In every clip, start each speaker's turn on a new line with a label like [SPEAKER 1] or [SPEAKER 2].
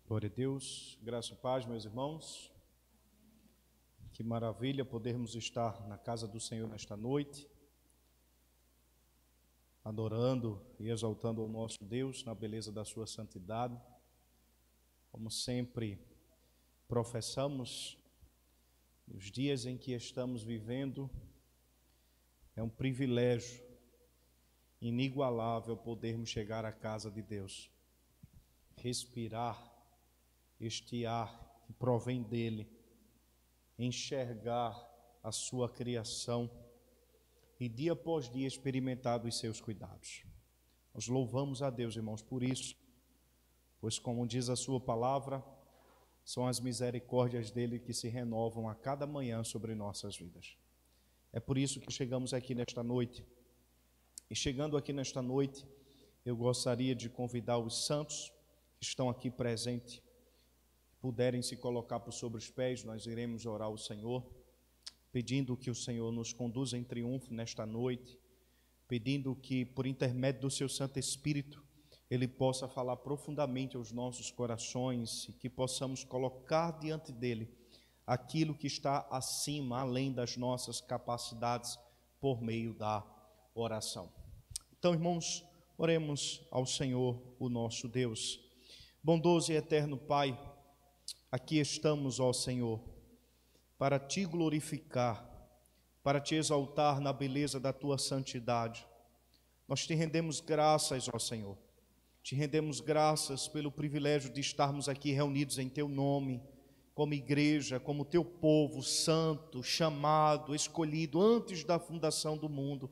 [SPEAKER 1] Glória a Deus, graça e paz, meus irmãos. Que maravilha podermos estar na casa do Senhor nesta noite, adorando e exaltando ao nosso Deus na beleza da sua santidade. Como sempre professamos, os dias em que estamos vivendo, é um privilégio inigualável podermos chegar à casa de Deus, respirar este ar que provém dele, enxergar a sua criação e dia após dia experimentar os seus cuidados. Nós louvamos a Deus, irmãos, por isso, pois como diz a sua palavra, são as misericórdias dele que se renovam a cada manhã sobre nossas vidas. É por isso que chegamos aqui nesta noite. E chegando aqui nesta noite, eu gostaria de convidar os santos que estão aqui presentes, puderem se colocar por sobre os pés. Nós iremos orar ao Senhor, pedindo que o Senhor nos conduza em triunfo nesta noite, pedindo que, por intermédio do seu Santo Espírito, Ele possa falar profundamente aos nossos corações e que possamos colocar diante dEle aquilo que está acima, além das nossas capacidades, por meio da oração. Então, irmãos, oremos ao Senhor, o nosso Deus. Bondoso e eterno Pai, aqui estamos, ó Senhor, para Te glorificar, para Te exaltar na beleza da Tua santidade. Nós Te rendemos graças, ó Senhor. Te rendemos graças pelo privilégio de estarmos aqui reunidos em Teu nome, como igreja, como Teu povo santo, chamado, escolhido antes da fundação do mundo.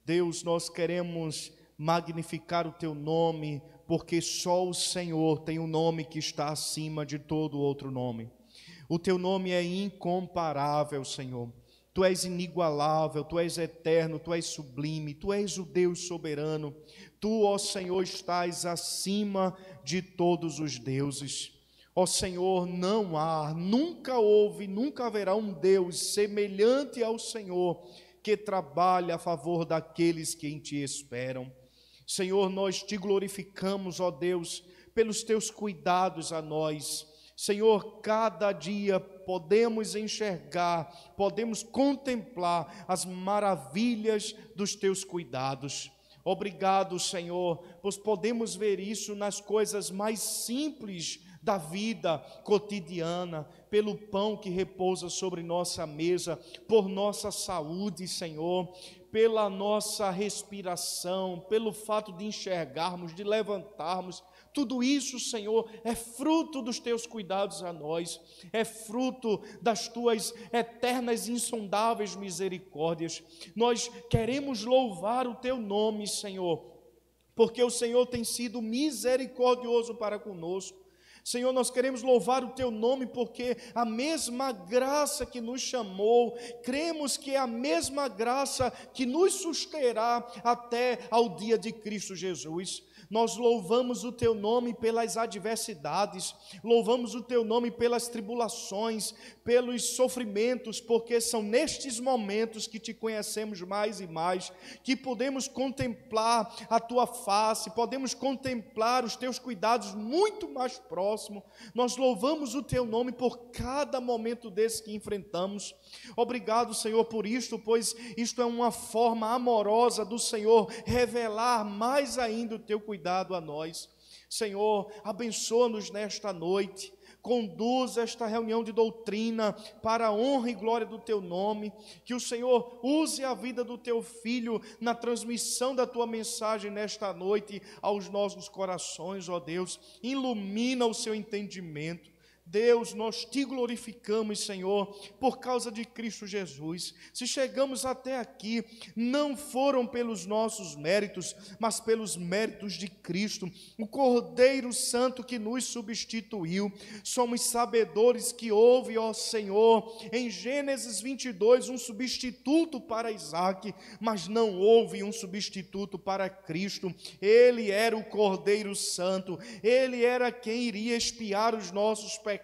[SPEAKER 1] Deus, nós queremos magnificar o Teu nome, porque só o Senhor tem um nome que está acima de todo outro nome. O Teu nome é incomparável, Senhor. Tu és inigualável, Tu és eterno, Tu és sublime, Tu és o Deus soberano. Tu, ó Senhor, estás acima de todos os deuses. Ó Senhor, não há, nunca houve, nunca haverá um Deus semelhante ao Senhor, que trabalha a favor daqueles que em Ti esperam. Senhor, nós Te glorificamos, ó Deus, pelos Teus cuidados a nós. Senhor, cada dia podemos enxergar, podemos contemplar as maravilhas dos Teus cuidados. Obrigado, Senhor, pois podemos ver isso nas coisas mais simples da vida cotidiana, pelo pão que repousa sobre nossa mesa, por nossa saúde, Senhor, pela nossa respiração, pelo fato de enxergarmos, de levantarmos. Tudo isso, Senhor, é fruto dos Teus cuidados a nós, é fruto das Tuas eternas e insondáveis misericórdias. Nós queremos louvar o Teu nome, Senhor, porque o Senhor tem sido misericordioso para conosco. Senhor, nós queremos louvar o Teu nome porque a mesma graça que nos chamou, cremos que é a mesma graça que nos susterá até ao dia de Cristo Jesus. Nós louvamos o Teu nome pelas adversidades, louvamos o Teu nome pelas tribulações, pelos sofrimentos, porque são nestes momentos que Te conhecemos mais e mais, que podemos contemplar a Tua face, podemos contemplar os Teus cuidados muito mais próximo. Nós louvamos o Teu nome por cada momento desse que enfrentamos. Obrigado, Senhor, por isto, pois isto é uma forma amorosa do Senhor revelar mais ainda o Teu cuidado a nós. Senhor, abençoa-nos nesta noite, conduz esta reunião de doutrina para a honra e glória do Teu nome, que o Senhor use a vida do Teu Filho na transmissão da Tua mensagem nesta noite aos nossos corações, ó Deus, ilumina o seu entendimento. Deus, nós Te glorificamos, Senhor, por causa de Cristo Jesus. Se chegamos até aqui, não foram pelos nossos méritos, mas pelos méritos de Cristo, o Cordeiro Santo que nos substituiu. Somos sabedores que houve, ó Senhor, em Gênesis 22, um substituto para Isaque, mas não houve um substituto para Cristo. Ele era o Cordeiro Santo, Ele era quem iria expiar os nossos pecados,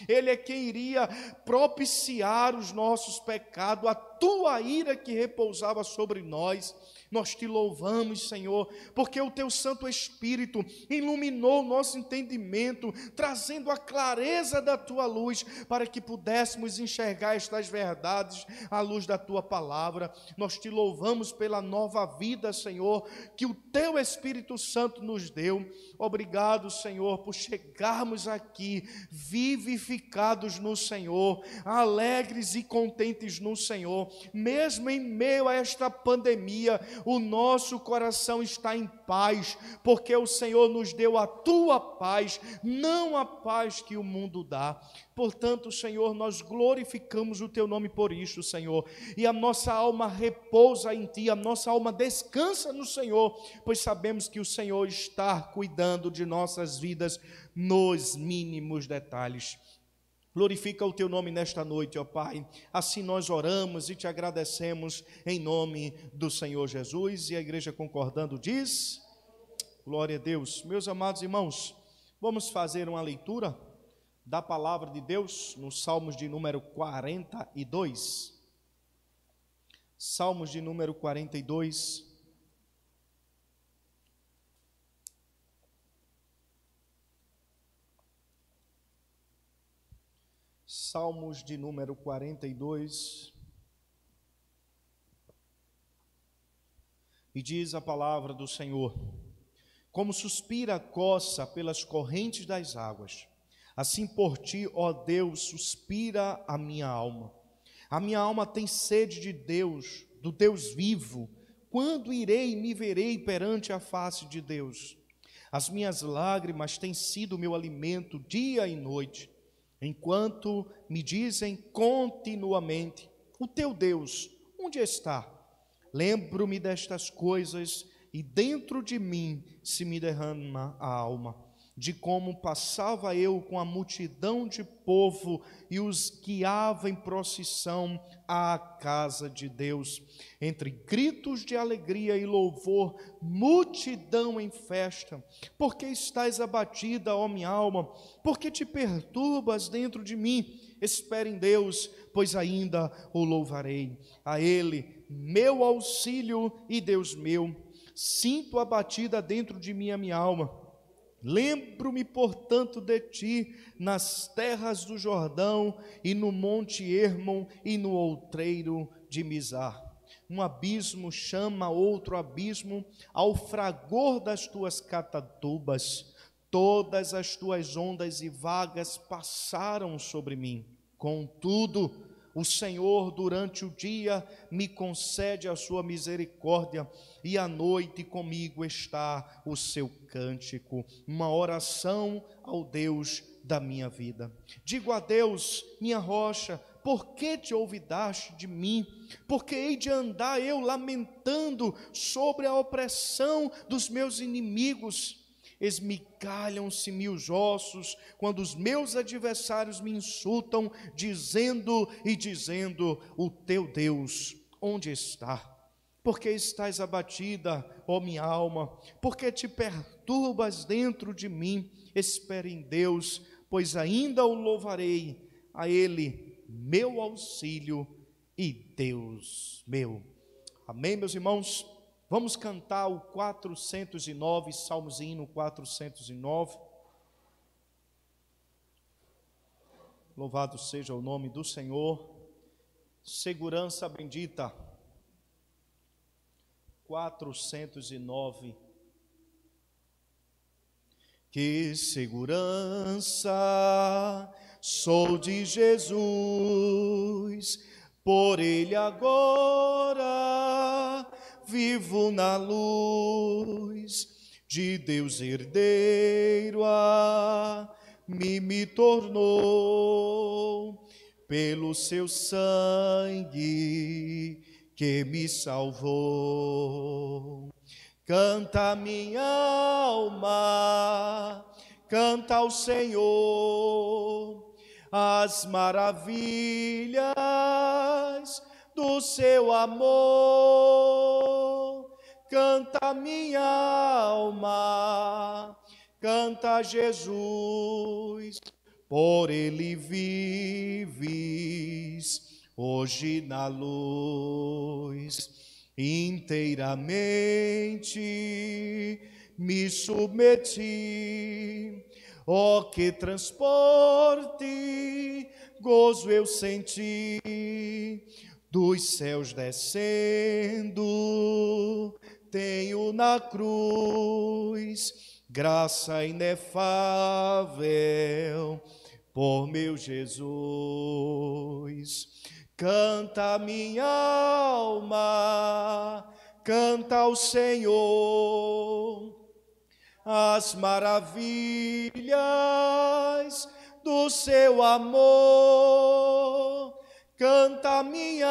[SPEAKER 1] Ele é quem iria propiciar os nossos pecados, a tua ira que repousava sobre nós. Nós te louvamos, Senhor, porque o teu Santo Espírito iluminou o nosso entendimento, trazendo a clareza da tua luz, para que pudéssemos enxergar estas verdades à luz da tua palavra. Nós te louvamos pela nova vida, Senhor, que o teu Espírito Santo nos deu. Obrigado, Senhor, por chegarmos aqui vivificados no Senhor, alegres e contentes no Senhor, mesmo em meio a esta pandemia. O nosso coração está em paz, porque o Senhor nos deu a tua paz, não a paz que o mundo dá. Portanto, Senhor, nós glorificamos o teu nome por isso, Senhor, e a nossa alma repousa em ti, a nossa alma descansa no Senhor, pois sabemos que o Senhor está cuidando de nossas vidas nos mínimos detalhes. Glorifica o teu nome nesta noite, ó Pai. Assim nós oramos e te agradecemos em nome do Senhor Jesus. E a igreja concordando diz: glória a Deus. Meus amados irmãos, vamos fazer uma leitura da palavra de Deus nos Salmos de número 42. Salmos de número 42. Salmos de número 42, e diz a palavra do Senhor: como suspira a coça pelas correntes das águas, assim por ti, ó Deus, suspira a minha alma. A minha alma tem sede de Deus, do Deus vivo. Quando irei e me verei perante a face de Deus? As minhas lágrimas têm sido meu alimento dia e noite, enquanto me dizem continuamente: o teu Deus, onde está? Lembro-me destas coisas e dentro de mim se me derrama a alma, de como passava eu com a multidão de povo e os guiava em procissão à casa de Deus, entre gritos de alegria e louvor, multidão em festa. Porque estás abatida, ó minha alma? Porque te perturbas dentro de mim? Espere em Deus, pois ainda o louvarei. A Ele, meu auxílio e Deus meu. Sinto abatida dentro de mim a minha alma. Lembro-me, portanto, de ti nas terras do Jordão, e no monte Hermon, e no outreiro de Mizar. Um abismo chama outro abismo ao fragor das tuas catatubas. Todas as tuas ondas e vagas passaram sobre mim. Contudo, o Senhor durante o dia me concede a sua misericórdia, e à noite comigo está o seu cântico, uma oração ao Deus da minha vida. Digo a Deus, minha rocha: por que te olvidaste de mim? Porque hei de andar eu lamentando sobre a opressão dos meus inimigos? Esmigalham-se-me os ossos, quando os meus adversários me insultam, dizendo: o teu Deus, onde está? Porque estás abatida, ó minha alma? Porque te perturbas dentro de mim? Espere em Deus, pois ainda o louvarei. A Ele, meu auxílio e Deus meu. Amém, meus irmãos? Vamos cantar o 409, Salmos e Hino 409. Louvado seja o nome do Senhor. Segurança bendita. 409. Que segurança sou de Jesus, por Ele agora vivo na luz, de Deus herdeiro a mim me tornou, pelo seu sangue que me salvou. Canta minha alma, canta ao Senhor as maravilhas do seu amor. Canta minha alma, canta Jesus, por Ele vives, hoje na luz, inteiramente me submeti. Oh, que transporte, gozo eu senti, dos céus descendo, tenho na cruz graça inefável por meu Jesus. Canta minha alma, canta ao Senhor as maravilhas do seu amor. Canta minha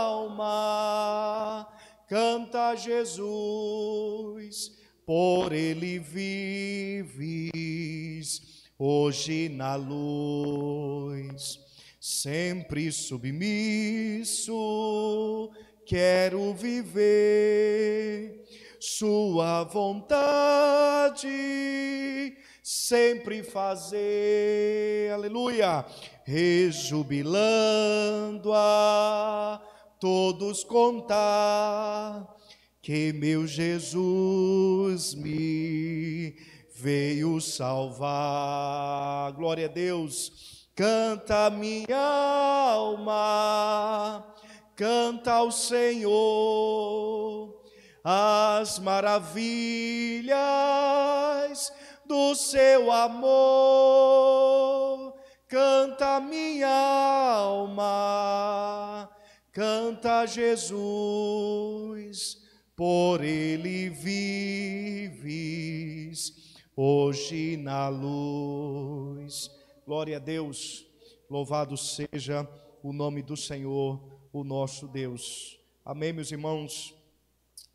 [SPEAKER 1] alma, canta Jesus, por ele vives hoje na luz. Sempre submisso, quero viver sua vontade, sempre fazer, aleluia, rejubilando a todos contar que meu Jesus me veio salvar. Glória a Deus. Canta minha alma, canta ao Senhor as maravilhas do seu amor. Canta minha alma, canta Jesus, por ele vives hoje na luz. Glória a Deus, louvado seja o nome do Senhor, o nosso Deus. Amém, meus irmãos?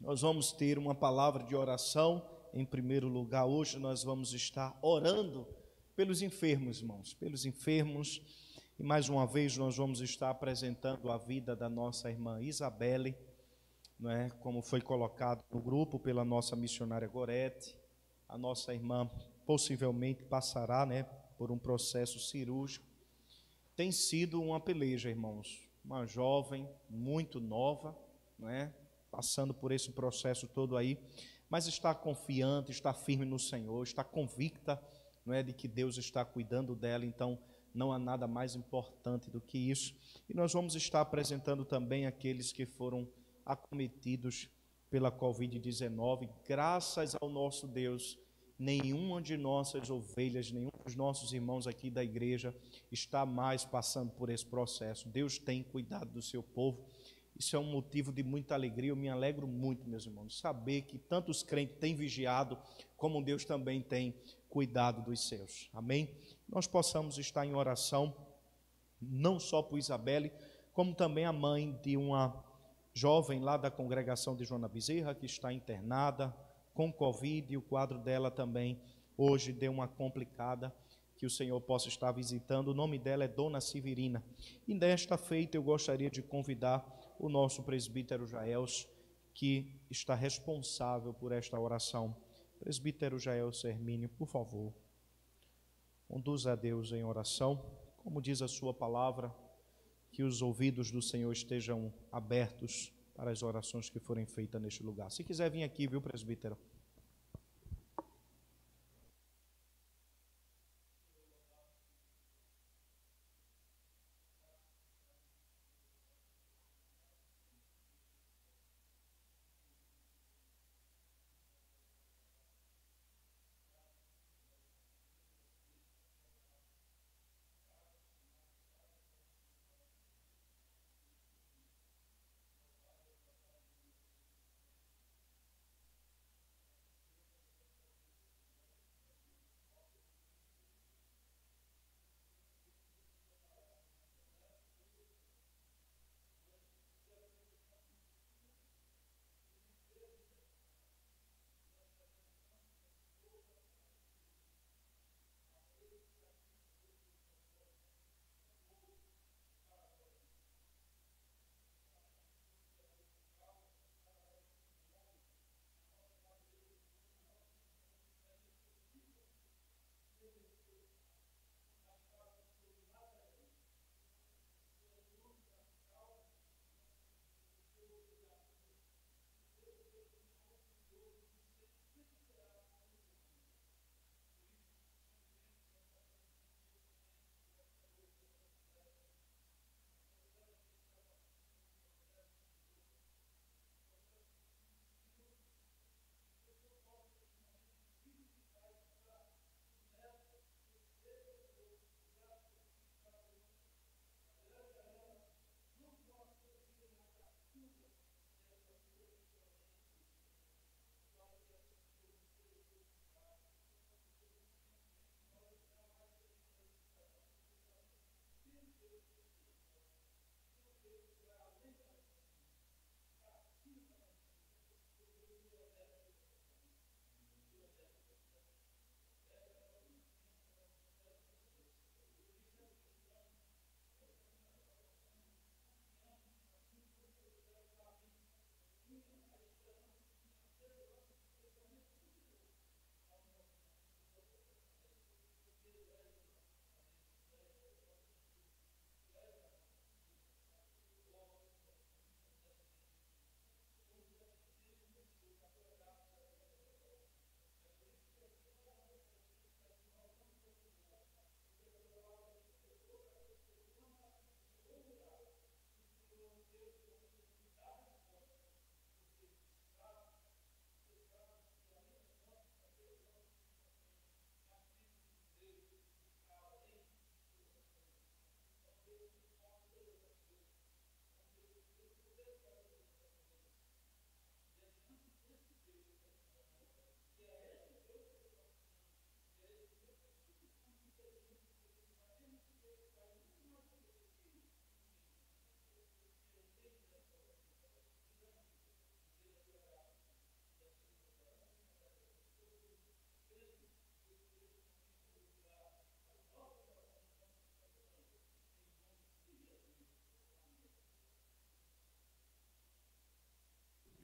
[SPEAKER 1] Nós vamos ter uma palavra de oração. Em primeiro lugar, hoje nós vamos estar orando pelos enfermos, irmãos, pelos enfermos. E mais uma vez nós vamos estar apresentando a vida da nossa irmã Isabelle, não é? Como foi colocado no grupo pela nossa missionária Gorete. A nossa irmã possivelmente passará, né, por um processo cirúrgico. Tem sido uma peleja, irmãos. Uma jovem muito nova, não é? Passando por esse processo todo aí, mas está confiante, está firme no Senhor, está convicta, não é, de que Deus está cuidando dela. Então não há nada mais importante do que isso. E nós vamos estar apresentando também aqueles que foram acometidos pela Covid-19. Graças ao nosso Deus, nenhuma de nossas ovelhas, nenhum dos nossos irmãos aqui da igreja está mais passando por esse processo. Deus tem cuidado do seu povo. Isso é um motivo de muita alegria. Eu me alegro muito, meus irmãos, saber que tantos crentes têm vigiado, como Deus também tem cuidado dos seus. Amém? Nós possamos estar em oração, não só por Isabelle, como também a mãe de uma jovem lá da congregação de Joana Bezerra, que está internada com Covid, e o quadro dela também hoje deu uma complicada, que o Senhor possa estar visitando. O nome dela é Dona Severina. E nesta feita eu gostaria de convidar o nosso presbítero Jaels, que está responsável por esta oração. Presbítero Jaels Hermínio, por favor, conduza a Deus em oração. Como diz a sua palavra, que os ouvidos do Senhor estejam abertos para as orações que forem feitas neste lugar. Se quiser vir aqui, viu, presbítero?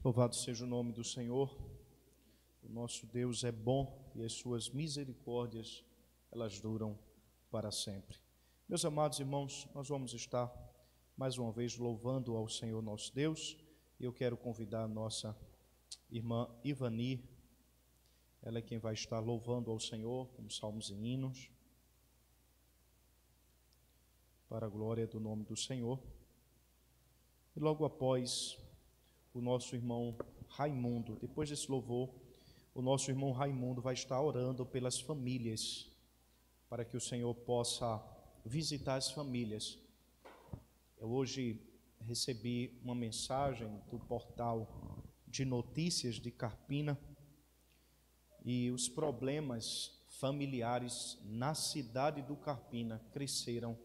[SPEAKER 1] Louvado seja o nome do Senhor. O nosso Deus é bom e as suas misericórdias, elas duram para sempre. Meus amados irmãos, nós vamos estar mais uma vez louvando ao Senhor nosso Deus. E eu quero convidar a nossa irmã Ivani. Ela é quem vai estar louvando ao Senhor com salmos e hinos, para a glória do nome do Senhor. E logo após, o nosso irmão Raimundo, depois desse louvor, o nosso irmão Raimundo vai estar orando pelas famílias, para que o Senhor possa visitar as famílias. Eu hoje recebi uma mensagem do portal de notícias de Carpina, e os problemas familiares na cidade do Carpina cresceram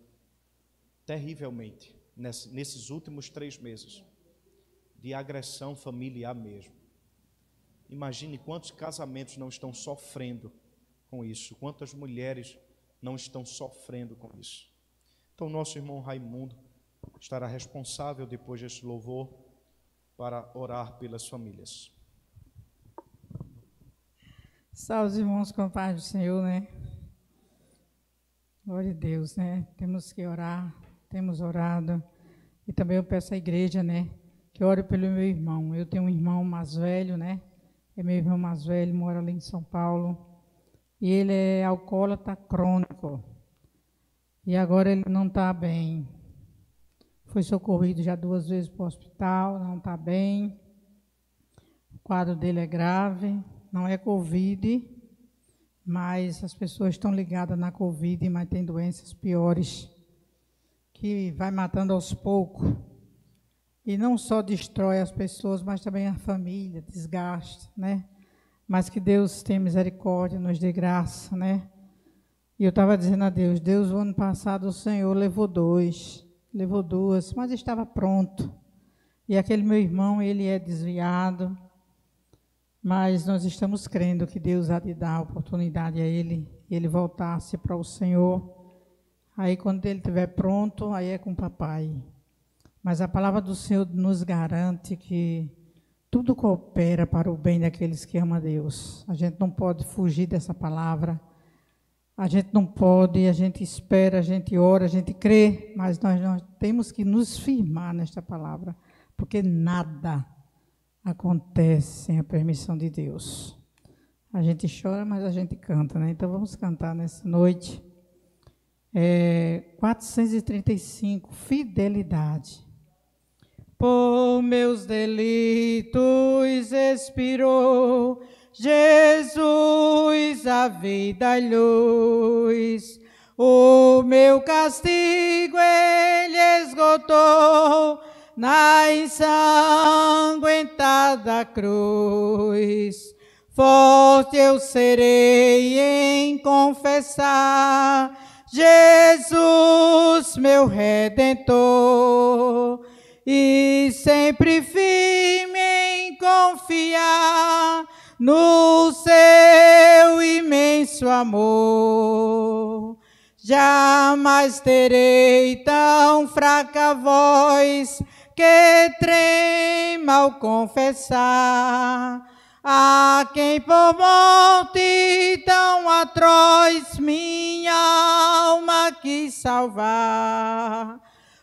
[SPEAKER 1] terrivelmente nesses últimos 3 meses, de agressão familiar mesmo. Imagine quantos casamentos não estão sofrendo com isso, quantas mulheres não estão sofrendo com isso. Então, nosso irmão Raimundo estará responsável, depois desse louvor, para orar pelas famílias.
[SPEAKER 2] Salve os irmãos com a paz do Senhor, né? Glória a Deus, né? Temos que orar, temos orado. E também eu peço à igreja, né? Que ore pelo meu irmão. Eu tenho um irmão mais velho, né? É meu irmão mais velho, mora ali em São Paulo. E ele é alcoólatra crônico. E agora ele não está bem. Foi socorrido já 2 vezes para o hospital, não está bem. O quadro dele é grave. Não é Covid, mas as pessoas estão ligadas na Covid, mas tem doenças piores, que vai matando aos poucos. E não só destrói as pessoas, mas também a família, desgasta, né? Mas que Deus tenha misericórdia, nos dê graça, né? E eu estava dizendo a Deus, o ano passado o Senhor levou 2, levou 2, mas estava pronto. E aquele meu irmão, ele é desviado, mas nós estamos crendo que Deus há de dar a oportunidade a ele, e ele voltar-se para o Senhor. Aí quando ele estiver pronto, aí é com o papai. Mas a palavra do Senhor nos garante que tudo coopera para o bem daqueles que amam a Deus. A gente não pode fugir dessa palavra. A gente não pode, a gente espera, a gente ora, a gente crê, mas nós temos que nos firmar nesta palavra, porque nada acontece sem a permissão de Deus. A gente chora, mas a gente canta, né? Então vamos cantar nessa noite. 435, fidelidade. Por meus delitos expirou Jesus, a vida e luz. O meu castigo ele esgotou na ensanguentada cruz. Forte eu serei em confessar Jesus, meu Redentor, e sempre firme em confiar no seu imenso amor. Jamais terei tão fraca voz que trema ao confessar a quem por morte tão atroz minha alma quis salvar.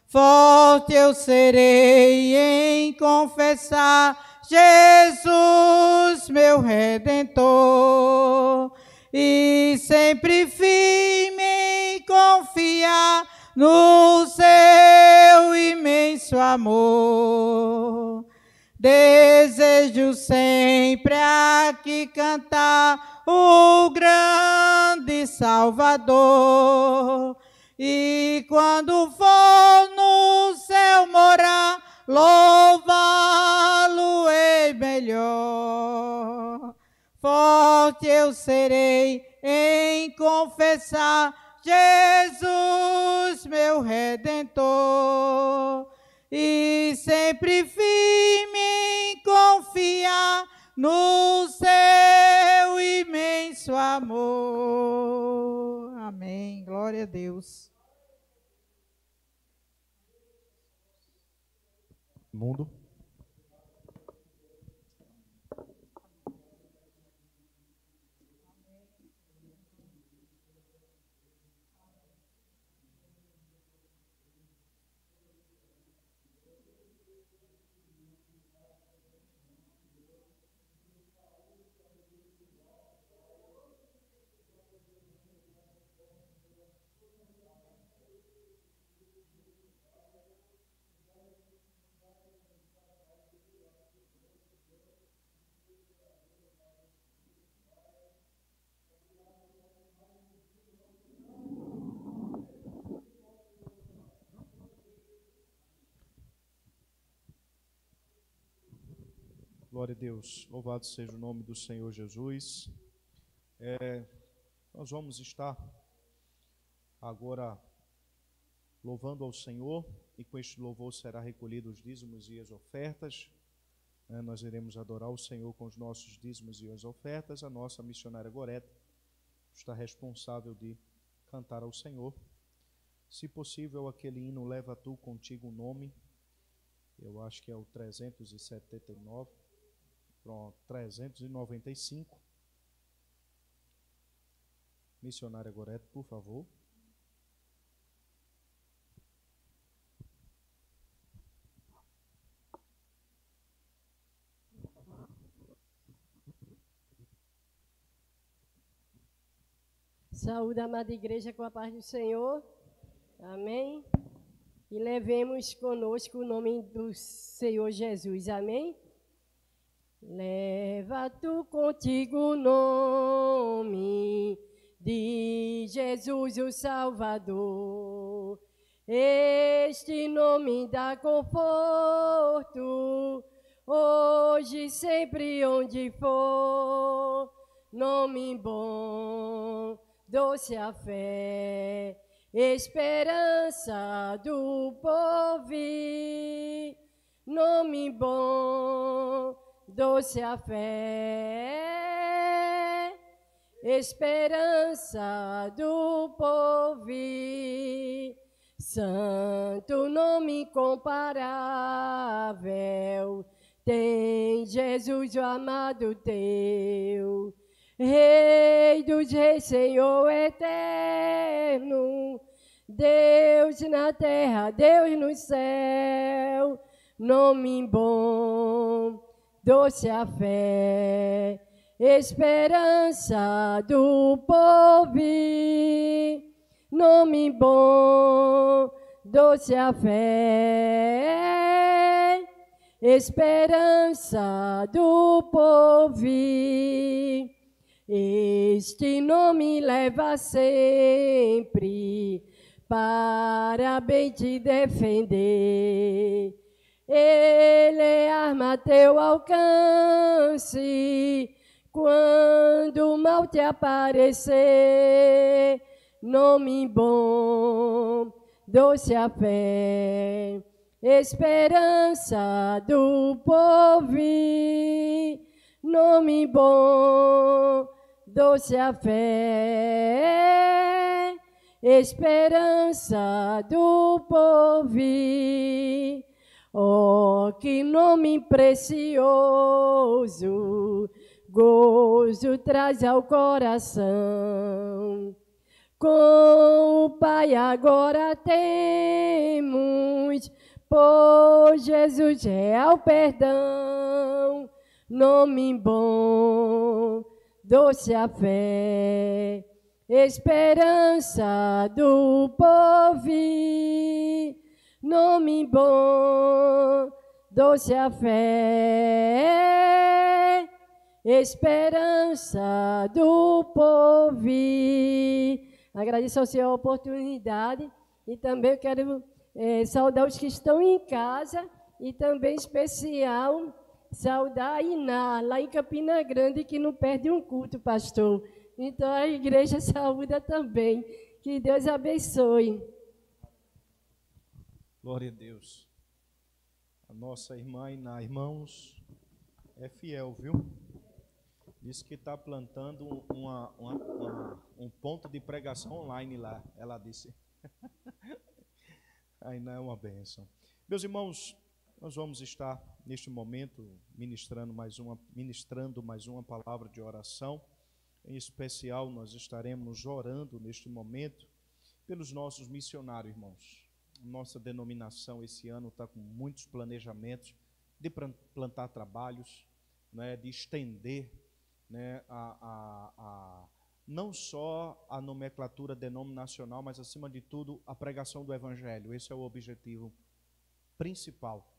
[SPEAKER 2] Forte eu serei em confessar Jesus, meu Redentor, e sempre firme em confiar no seu imenso amor. Desejo sempre aqui cantar o grande Salvador, e quando for no céu morar, louvá-lo-ei melhor. Forte eu serei em confessar Jesus, meu Redentor, e sempre firme em confiar no seu imenso amor. Amém. Glória a Deus.
[SPEAKER 1] Mundo. Glória a Deus. Louvado seja o nome do Senhor Jesus. Nós vamos estar agora louvando ao Senhor, e com este louvor será recolhido os dízimos e as ofertas. Nós iremos adorar o Senhor com os nossos dízimos e as ofertas. A nossa missionária Gorete está responsável de cantar ao Senhor. Se possível, aquele hino Leva Tu Contigo o Nome, eu acho que é o 379, pronto, 395. Missionária Gorete, por favor.
[SPEAKER 3] Saúde, amada igreja, com a paz do Senhor. Amém. E levemos conosco o nome do Senhor Jesus. Amém. Leva tu contigo o nome de Jesus, o Salvador. Este nome dá conforto, hoje, sempre, onde for. Nome bom, doce a fé, esperança do povo. Nome bom, doce a fé, esperança do povo. Santo nome incomparável, tem Jesus, o amado teu. Rei dos reis, Senhor eterno, Deus na terra, Deus no céu. Nome bom, doce a fé, esperança do povo. Nome bom, doce a fé, esperança do povo. Este nome leva sempre para bem te defender. Ele é arma a teu alcance quando o mal te aparecer. Nome bom, doce a fé, esperança do povo. Nome bom, doce a fé, esperança do povo. Oh, que nome precioso, gozo traz ao coração. Com o Pai agora temos, por Jesus real perdão. Nome bom, doce a fé, esperança do povo. Nome bom, doce a fé, esperança do povo. Agradeço ao Senhor a oportunidade e também eu quero saudar os que estão em casa e também em especial saudar a Iná, lá em Campina Grande, que não perde um culto, pastor. Então a igreja saúda também. Que Deus abençoe.
[SPEAKER 1] Glória a Deus. A nossa irmã Iná, irmãos, é fiel, viu? Diz que está plantando um ponto de pregação online lá, ela disse. A Iná é uma bênção. Meus irmãos, nós vamos estar neste momento ministrando mais uma palavra de oração. Em especial, nós estaremos orando neste momento pelos nossos missionários, irmãos. Nossa denominação esse ano está com muitos planejamentos de plantar trabalhos, né, de estender, né, não só a nomenclatura denominacional, mas acima de tudo a pregação do Evangelho. Esse é o objetivo principal.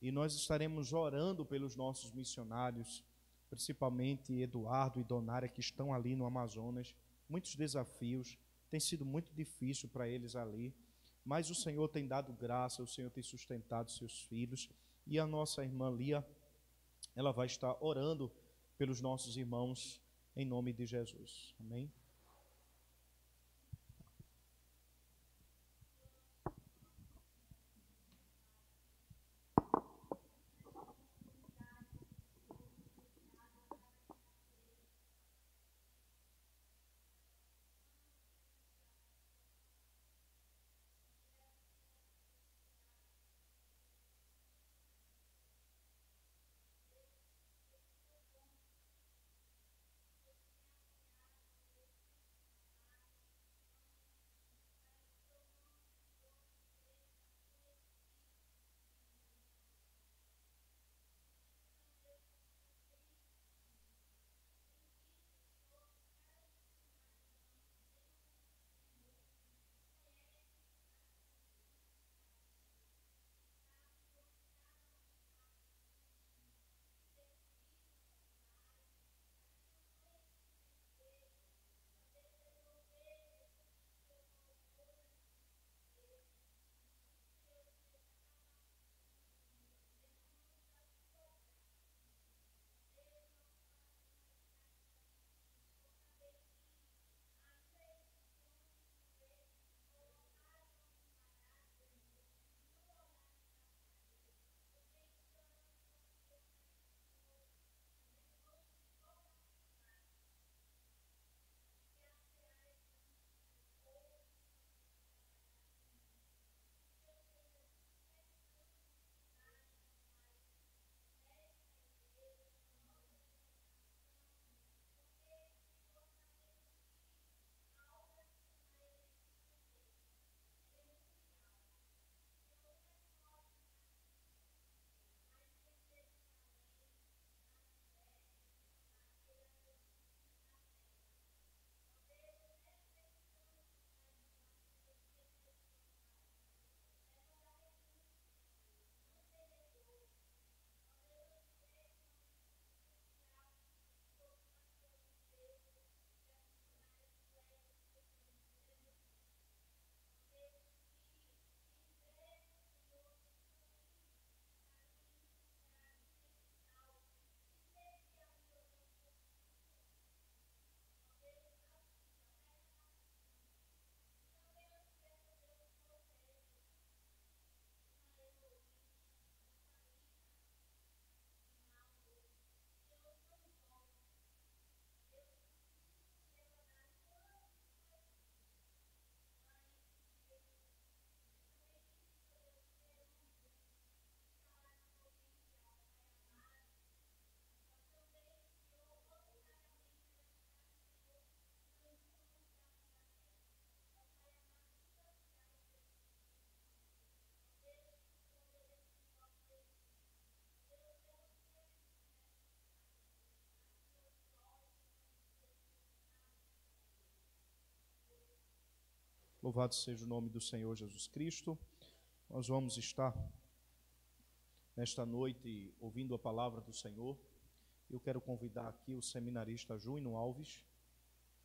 [SPEAKER 1] E nós estaremos orando pelos nossos missionários, principalmente Eduardo e Donária, que estão ali no Amazonas. Muitos desafios, tem sido muito difícil para eles ali, mas o Senhor tem dado graça, o Senhor tem sustentado seus filhos. E a nossa irmã Lia, ela vai estar orando pelos nossos irmãos em nome de Jesus. Amém? Louvado seja o nome do Senhor Jesus Cristo. Nós vamos estar nesta noite ouvindo a palavra do Senhor. Eu quero convidar aqui o seminarista Júnior Alves.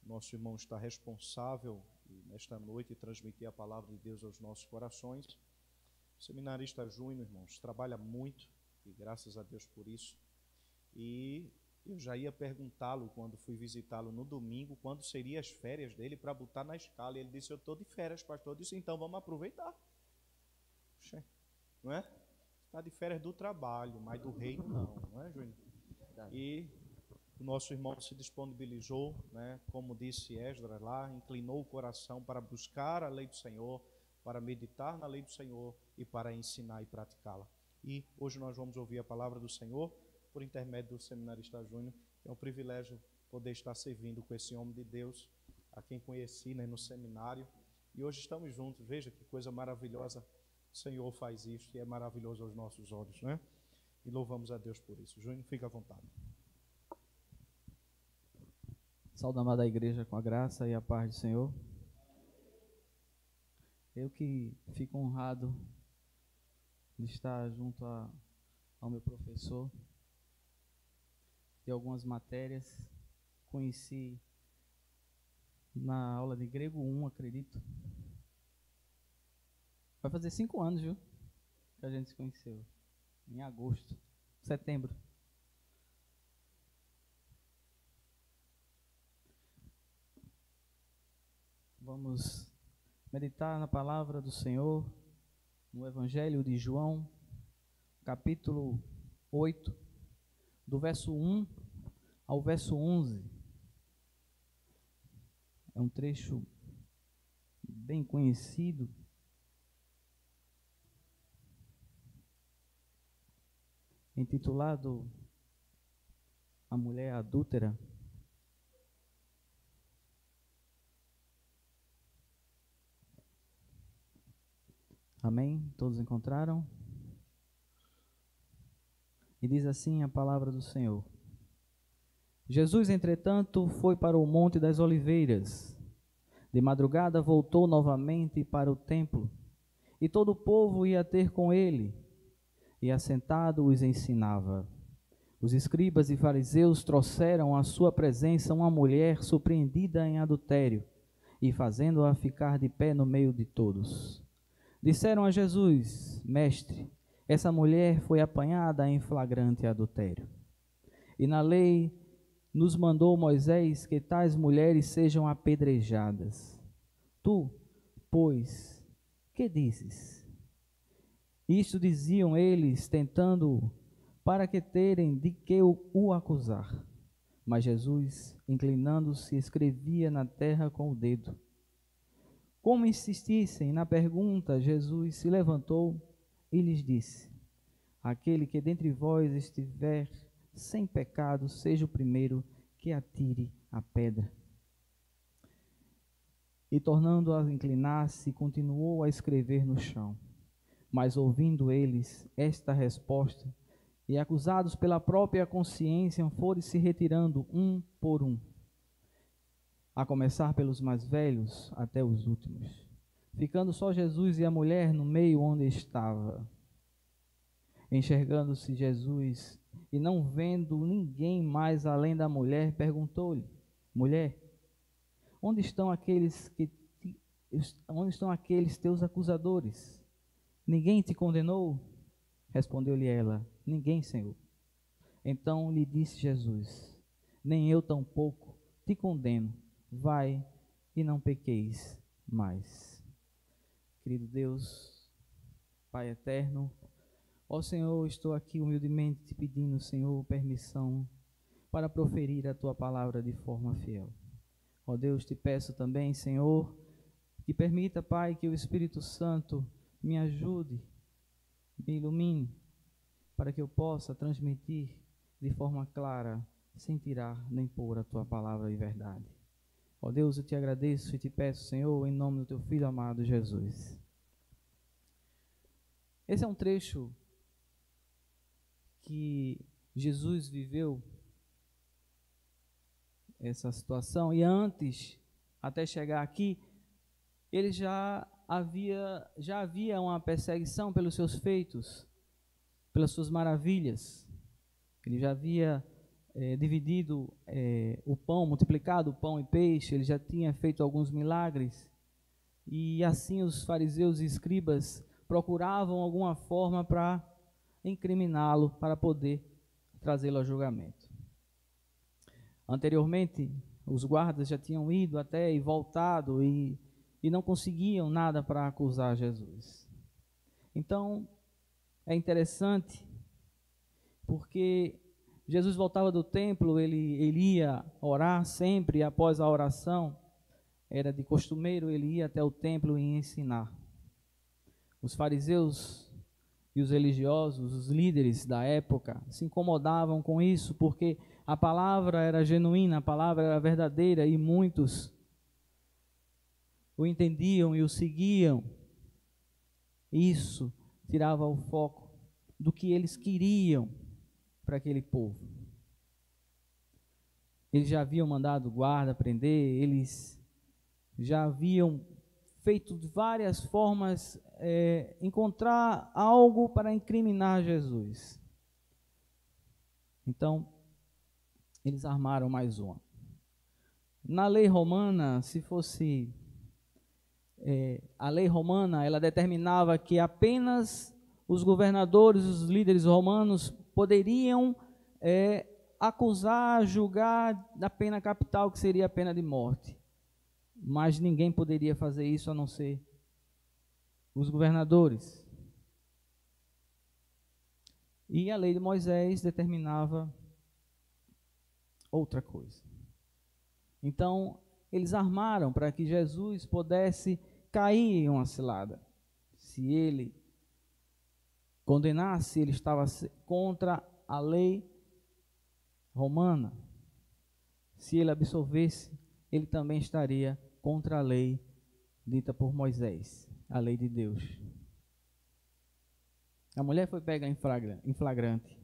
[SPEAKER 1] Nosso irmão está responsável nesta noite transmitir a palavra de Deus aos nossos corações. O seminarista Júnior, irmãos, trabalha muito e graças a Deus por isso. E eu já ia perguntá-lo quando fui visitá-lo no domingo, quando seriam as férias dele para botar na escala. E ele disse: eu estou de férias, pastor. Eu disse: então vamos aproveitar. Puxa, não é? Está de férias do trabalho, mas do reino não é, Júnior? E o nosso irmão se disponibilizou, né? Como disse Esdras lá, inclinou o coração para buscar a lei do Senhor, para meditar na lei do Senhor e para ensinar e praticá-la. E hoje nós vamos ouvir a palavra do Senhor por intermédio do seminarista Júnior. É um privilégio poder estar servindo com esse homem de Deus, a quem conheci, né, no seminário. E hoje estamos juntos. Veja que coisa maravilhosa. O Senhor faz isso e é maravilhoso aos nossos olhos, né? E louvamos a Deus por isso. Júnior, fica à vontade.
[SPEAKER 4] Saúde, amada igreja, com a graça e a paz do Senhor. Eu que fico honrado de estar junto ao meu professor de algumas matérias. Conheci na aula de grego 1, acredito. Vai fazer 5 anos, viu? Que a gente se conheceu. Em agosto, setembro. Vamos meditar na palavra do Senhor, no Evangelho de João, capítulo 8, do verso 1 ao verso 11. É um trecho bem conhecido. Intitulado A Mulher Adúltera. Amém? Todos encontraram? E diz assim a palavra do Senhor. Jesus, entretanto, foi para o Monte das Oliveiras. De madrugada voltou novamente para o templo, e todo o povo ia ter com ele, e assentado os ensinava. Os escribas e fariseus trouxeram à sua presença uma mulher surpreendida em adultério, e fazendo-a ficar de pé no meio de todos. Disseram a Jesus: Mestre, essa mulher foi apanhada em flagrante adultério. E na lei nos mandou Moisés que tais mulheres sejam apedrejadas. Tu, pois, que dizes? Isto diziam eles, tentando para que terem de que o acusar. Mas Jesus, inclinando-se, escrevia na terra com o dedo. Como insistissem na pergunta, Jesus se levantou e lhes disse: Aquele que dentre vós estiver sem pecado, seja o primeiro que atire a pedra. E tornando a inclinar-se, continuou a escrever no chão. Mas ouvindo eles esta resposta, e acusados pela própria consciência, foram se retirando um por um, a começar pelos mais velhos até os últimos, ficando só Jesus e a mulher no meio onde estava. Enxergando-se Jesus e não vendo ninguém mais além da mulher, perguntou-lhe: Mulher, onde estão aqueles teus acusadores? Ninguém te condenou? Respondeu-lhe ela: Ninguém, Senhor. Então lhe disse Jesus: Nem eu tampouco te condeno. Vai e não pequeis mais. Querido Deus, Pai eterno, ó Senhor, estou aqui humildemente te pedindo, Senhor, permissão para proferir a tua palavra de forma fiel. Ó Deus, te peço também, Senhor, que permita, Pai, que o Espírito Santo me ajude, me ilumine, para que eu possa transmitir de forma clara, sem tirar nem pôr a tua palavra de verdade. Ó Deus, eu te agradeço e te peço, Senhor, em nome do teu Filho amado Jesus. Esse é um trecho que Jesus viveu essa situação, e antes, até chegar aqui, ele já havia uma perseguição pelos seus feitos, pelas suas maravilhas. Ele já havia dividido o pão, multiplicado o pão e peixe, ele já tinha feito alguns milagres, e assim os fariseus e escribas procuravam alguma forma para incriminá-lo, para poder trazê-lo a julgamento. Anteriormente, os guardas já tinham ido até e voltado e não conseguiam nada para acusar Jesus. Então, é interessante, porque Jesus voltava do templo, ele ia orar sempre, e após a oração, era de costumeiro, ele ia até o templo e ensinar. Os fariseus e os religiosos, os líderes da época, se incomodavam com isso, porque a palavra era genuína, a palavra era verdadeira, e muitos o entendiam e o seguiam. Isso tirava o foco do que eles queriam para aquele povo. Eles já haviam mandado guarda prender, eles já haviam feito de várias formas encontrar algo para incriminar Jesus. Então, eles armaram mais uma. Na lei romana, se fosse a lei romana, ela determinava que apenas os governadores, os líderes romanos poderiam acusar, julgar da pena capital, que seria a pena de morte. mas ninguém poderia fazer isso a não ser os governadores. E a lei de Moisés determinava outra coisa. Então, eles armaram para que Jesus pudesse cair em uma cilada. Se ele condenasse, ele estava contra a lei romana. Se ele absolvesse, ele também estaria contra a lei dita por Moisés, a lei de Deus. A mulher foi pega em flagrante.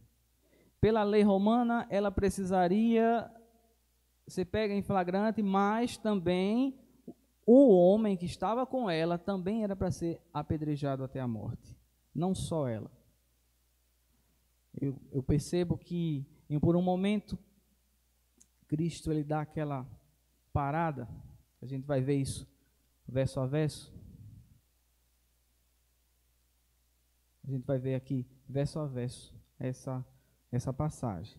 [SPEAKER 4] Pela lei romana, ela precisaria ser pega em flagrante, mas também o homem que estava com ela também era para ser apedrejado até a morte. Não só ela. Eu percebo que, por um momento, Cristo ele dá aquela parada. A gente vai ver isso verso a verso. A gente vai ver aqui, verso a verso, essa passagem.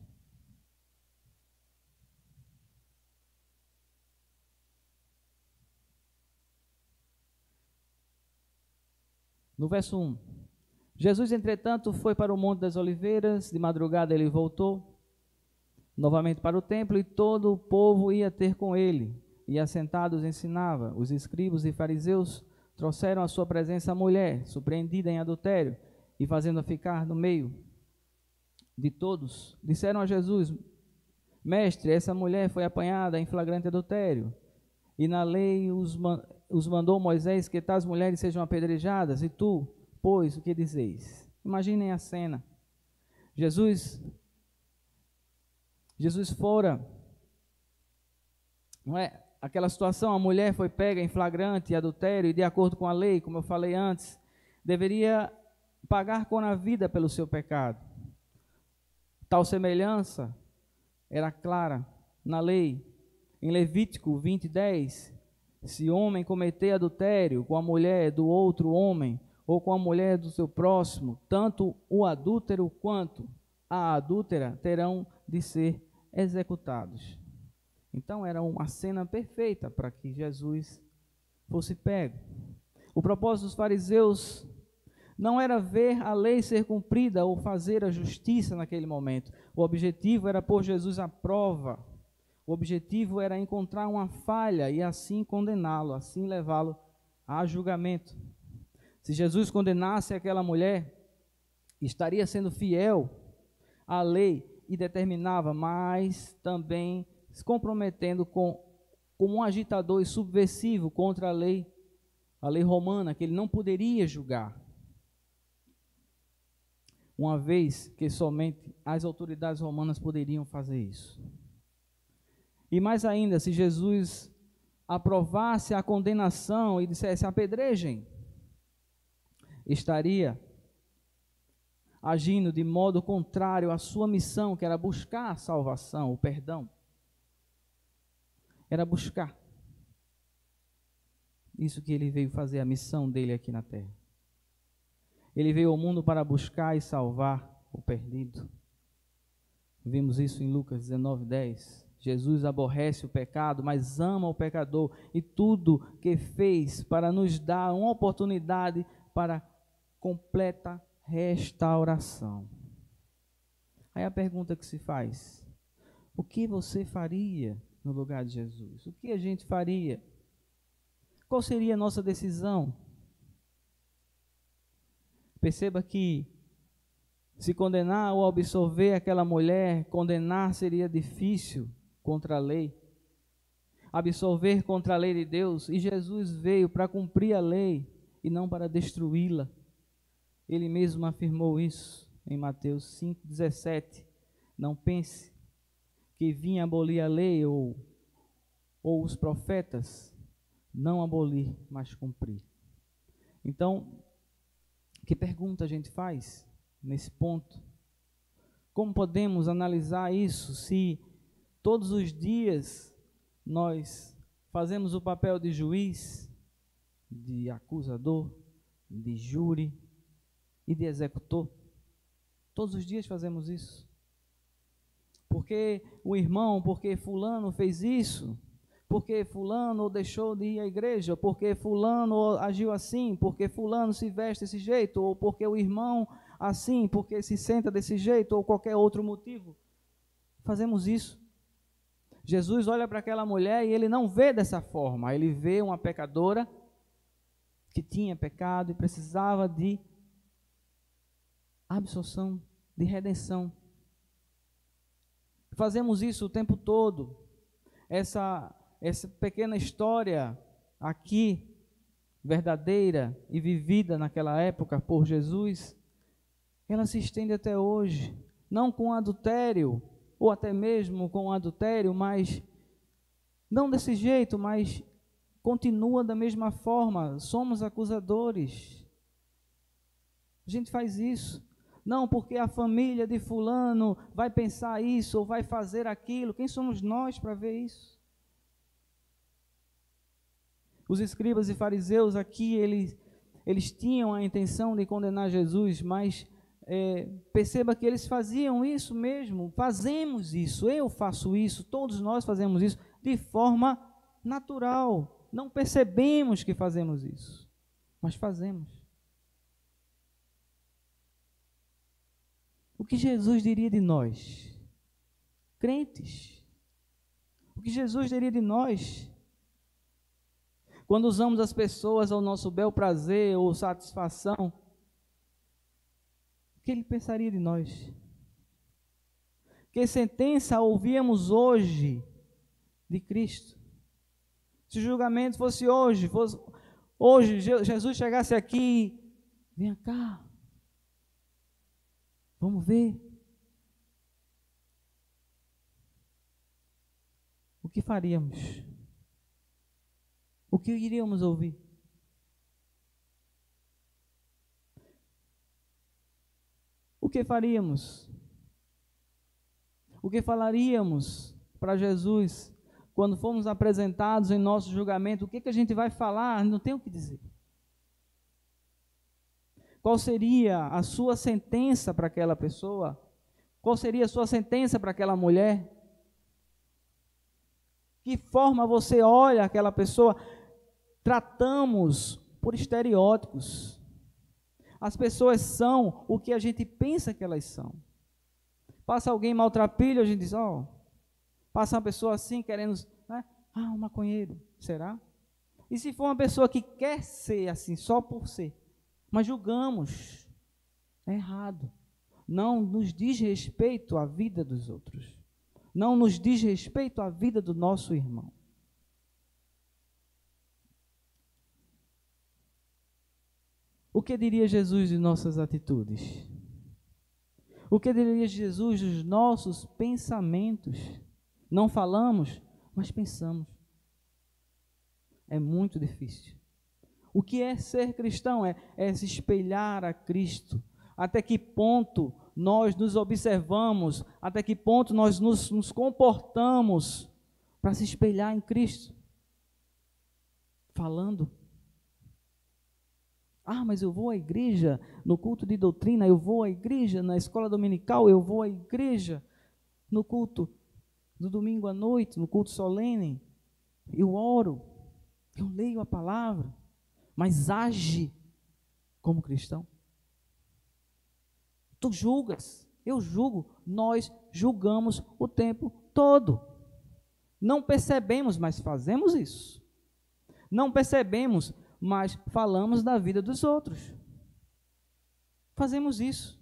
[SPEAKER 4] No verso 1. Jesus, entretanto, foi para o Monte das Oliveiras, de madrugada ele voltou novamente para o templo, e todo o povo ia ter com ele, e assentados ensinava. Os escribas e fariseus trouxeram à sua presença a mulher, surpreendida em adultério, e fazendo-a ficar no meio de todos, disseram a Jesus: Mestre, essa mulher foi apanhada em flagrante adultério, e na lei os mandou Moisés que tais mulheres sejam apedrejadas, e tu, pois, o que dizeis? Imaginem a cena. Jesus fora, não é? Aquela situação, a mulher foi pega em flagrante adultério, e de acordo com a lei, como eu falei antes, deveria pagar com a vida pelo seu pecado. Tal semelhança era clara na lei. Em Levítico 20:10, se homem cometer adultério com a mulher do outro homem, ou com a mulher do seu próximo, tanto o adúltero quanto a adúltera terão de ser executados. Então era uma cena perfeita para que Jesus fosse pego. O propósito dos fariseus não era ver a lei ser cumprida ou fazer a justiça naquele momento. O objetivo era pôr Jesus à prova. O objetivo era encontrar uma falha e assim condená-lo, assim levá-lo a julgamento. Se Jesus condenasse aquela mulher, estaria sendo fiel à lei e determinava, mas também se comprometendo como um agitador e subversivo contra a lei romana, que ele não poderia julgar, uma vez que somente as autoridades romanas poderiam fazer isso. E mais ainda, se Jesus aprovasse a condenação e dissesse apedrejem, estaria agindo de modo contrário à sua missão, que era buscar a salvação, o perdão. Era buscar. Isso que ele veio fazer, a missão dele aqui na terra. Ele veio ao mundo para buscar e salvar o perdido. Vimos isso em Lucas 19:10. Jesus aborrece o pecado, mas ama o pecador, e tudo que fez para nos dar uma oportunidade para completa restauração. Aí a pergunta que se faz: o que você faria no lugar de Jesus? O que a gente faria? Qual seria a nossa decisão? Perceba que se condenar ou absolver aquela mulher, condenar seria difícil contra a lei. Absolver contra a lei de Deus, e Jesus veio para cumprir a lei e não para destruí-la. Ele mesmo afirmou isso em Mateus 5:17. Não pense que vinha abolir a lei ou os profetas. Não abolir, mas cumprir. Então, que pergunta a gente faz nesse ponto? Como podemos analisar isso se todos os dias nós fazemos o papel de juiz, de acusador, de júri e de executor? Todos os dias fazemos isso. Porque o irmão, porque fulano fez isso, porque fulano deixou de ir à igreja, ou porque fulano agiu assim, porque fulano se veste desse jeito, ou porque o irmão assim, porque se senta desse jeito, ou qualquer outro motivo. Fazemos isso. Jesus olha para aquela mulher e ele não vê dessa forma, ele vê uma pecadora que tinha pecado e precisava de absolução, de redenção. Fazemos isso o tempo todo. Essa pequena história aqui, verdadeira e vivida naquela época por Jesus, ela se estende até hoje, não com adultério, ou até mesmo com adultério, mas não desse jeito, mas continua da mesma forma. Somos acusadores. A gente faz isso. Não porque a família de fulano vai pensar isso ou vai fazer aquilo. Quem somos nós para ver isso? Os escribas e fariseus aqui, eles tinham a intenção de condenar Jesus, mas perceba que eles faziam isso mesmo. Fazemos isso, eu faço isso, todos nós fazemos isso de forma natural. Não percebemos que fazemos isso, mas fazemos. O que Jesus diria de nós, crentes? O que Jesus diria de nós? Quando usamos as pessoas ao nosso bel prazer ou satisfação, o que ele pensaria de nós? Que sentença ouvíamos hoje de Cristo? Se o julgamento fosse hoje, Jesus chegasse aqui, vem cá, vamos ver. O que faríamos? O que iríamos ouvir? O que faríamos? O que falaríamos para Jesus quando formos apresentados em nosso julgamento? O que a gente vai falar? Não tem o que dizer. Qual seria a sua sentença para aquela pessoa? Qual seria a sua sentença para aquela mulher? Que forma você olha aquela pessoa? Tratamos por estereótipos. As pessoas são o que a gente pensa que elas são. Passa alguém maltrapilho, a gente diz, passa uma pessoa assim querendo, né? Um maconheiro, será? E se for uma pessoa que quer ser assim, só por ser, mas julgamos, é errado. Não nos diz respeito à vida dos outros. Não nos diz respeito à vida do nosso irmão. O que diria Jesus de nossas atitudes? O que diria Jesus dos nossos pensamentos? Não falamos, mas pensamos. É muito difícil. O que é ser cristão? É se espelhar a Cristo. Até que ponto nós nos observamos, até que ponto nós nos comportamos para se espelhar em Cristo? Falando. Mas eu vou à igreja no culto de doutrina, eu vou à igreja na escola dominical, eu vou à igreja no culto do domingo à noite, no culto solene, eu oro, eu leio a palavra, mas age como cristão. Tu julgas, eu julgo, nós julgamos o tempo todo. Não percebemos, mas fazemos isso. Não percebemos, mas falamos da vida dos outros. Fazemos isso.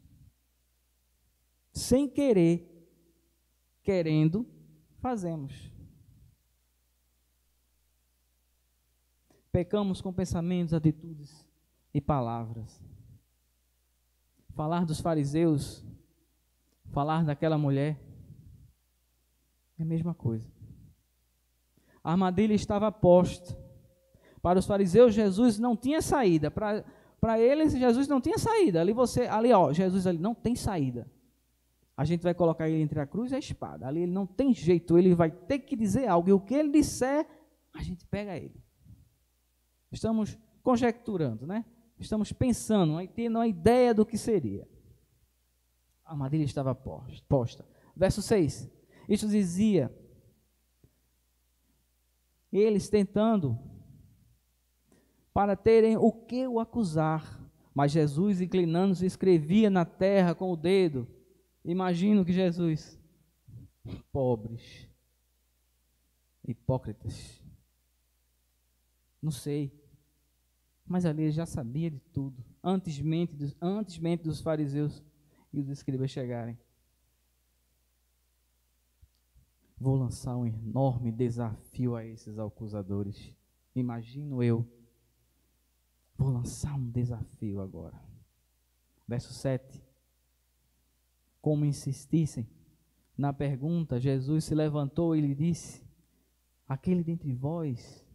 [SPEAKER 4] Sem querer, querendo, fazemos. Pecamos com pensamentos, atitudes e palavras. Falar dos fariseus, falar daquela mulher, é a mesma coisa. A armadilha estava posta. Para os fariseus, Jesus não tinha saída. Para eles, Jesus não tinha saída. Jesus ali não tem saída. A gente vai colocar ele entre a cruz e a espada. Ali ele não tem jeito, ele vai ter que dizer algo. E o que ele disser, a gente pega ele. Estamos conjecturando, né? Estamos pensando, tendo uma ideia do que seria. A armadilha estava posta. Verso 6. Isto dizia: eles tentando para terem o que o acusar. Mas Jesus, inclinando-se, escrevia na terra com o dedo. Imagino que Jesus, pobres, hipócritas, não sei, mas ali ele já sabia de tudo, antes mente dos fariseus e dos escribas chegarem. Vou lançar um enorme desafio a esses acusadores. Imagino eu. Vou lançar um desafio agora. Verso 7. Como insistissem na pergunta, Jesus se levantou e lhe disse: aquele dentre vós